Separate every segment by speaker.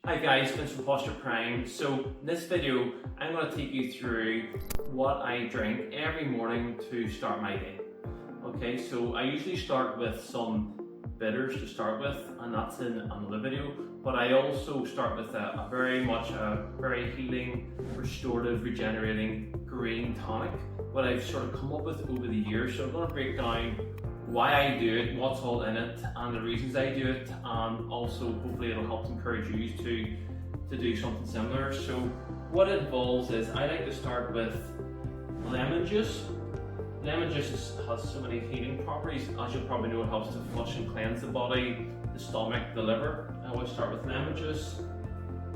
Speaker 1: Hi guys, Vince from Posture Prime. So in this video, I'm going to take you through what I drink every morning to start my day. Okay, so I usually start with some bitters to start with, and that's in another video. But I also start with a very healing, restorative, regenerating green tonic, what I've sort of come up with over the years. So I'm going to break down why I do it, what's all in it, and the reasons I do it, and also hopefully it'll help encourage you to do something similar. So what it involves is I like to start with lemon juice. Lemon juice has so many healing properties. As you'll probably know, it helps to flush and cleanse the body, the stomach, the liver. I always start with lemon juice.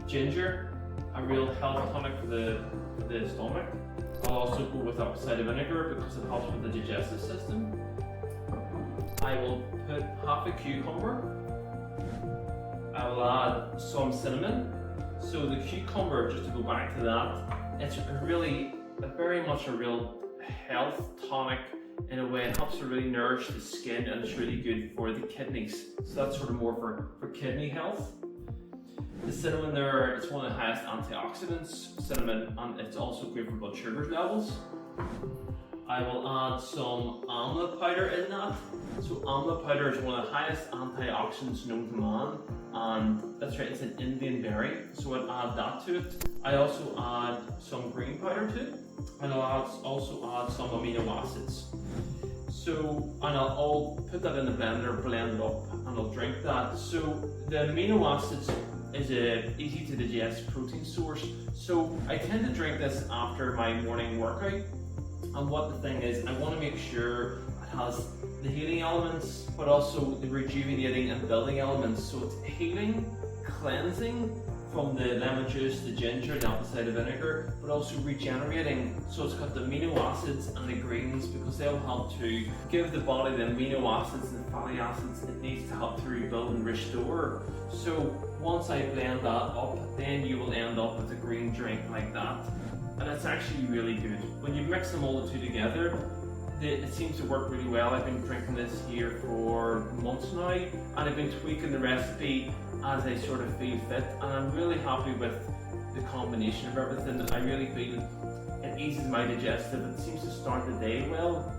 Speaker 1: Ginger, a real health tonic for the stomach. I'll also go with apple cider vinegar because it helps with the digestive system. I will put half a cucumber. I will add some cinnamon. So the cucumber, just to go back to that, it's very much a real health tonic in a way. It helps to really nourish the skin, and it's really good for the kidneys. So that's sort of more for kidney health. The cinnamon there, it's one of the highest antioxidants, cinnamon, and it's also great for blood sugar levels. I will add some amla powder in that. So amla powder is one of the highest antioxidants known to man, and that's right, it's an Indian berry, so I'll add that to it. I also add some green powder to it, and I'll also add some amino acids. So, and I'll put that in the blender, blend it up, and I'll drink that. So the amino acids is a easy to digest protein source. So I tend to drink this after my morning workout. And what the thing is, I want to make sure it has the healing elements, but also the rejuvenating and building elements. So it's healing, cleansing from the lemon juice, the ginger, the apple cider vinegar, but also regenerating. So it's got the amino acids and the greens, because they'll help to give the body the amino acids and the fatty acids it needs to help to rebuild and restore. So once I blend that up, then you will end up with a green drink like that. And it's actually really good. When you mix them all the two together, it seems to work really well. I've been drinking this here for months now, and I've been tweaking the recipe as I sort of feel fit, and I'm really happy with the combination of everything. I really feel it eases my digestive. It seems to start the day well,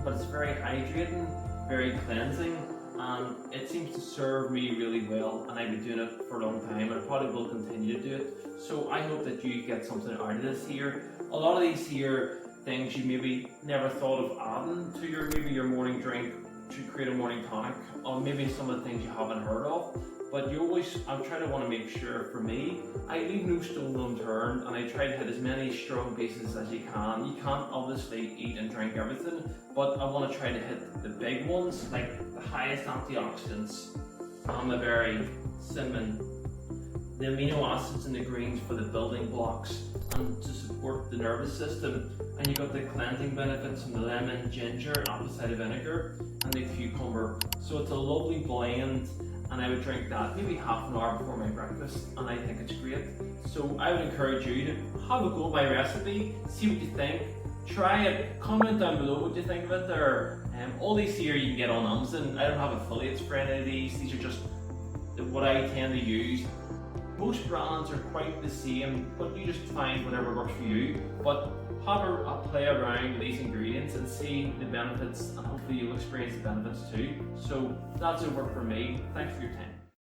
Speaker 1: but it's very hydrating, very cleansing, and it seems to serve me really well, and I've been doing it for a long time, and I probably will continue to do it. So I hope that you get something out of this here. A lot of these here things you maybe never thought of adding to your morning drink to create a morning tonic, or maybe some of the things you haven't heard of. But I try to want to make sure, for me, I leave no stone unturned, and I try to hit as many strong bases as you can. You can't obviously eat and drink everything, but I want to try to hit the big ones, like the highest antioxidants, amla berry, cinnamon, the amino acids in the greens for the building blocks and to support the nervous system. And you got the cleansing benefits from the lemon, ginger, apple cider vinegar, and the cucumber. So it's a lovely blend, and I would drink that maybe half an hour before my breakfast, and I think it's great. So I would encourage you to have a go at my recipe, see what you think, try it, comment down below what you think of it. All these here you can get on Amazon. I don't have affiliates for any of these are just what I tend to use. Most brands are quite the same, but you just find whatever works for you. But have a play around with these ingredients and see the benefits, and hopefully you'll experience the benefits too. So that's over for me. Thanks for your time.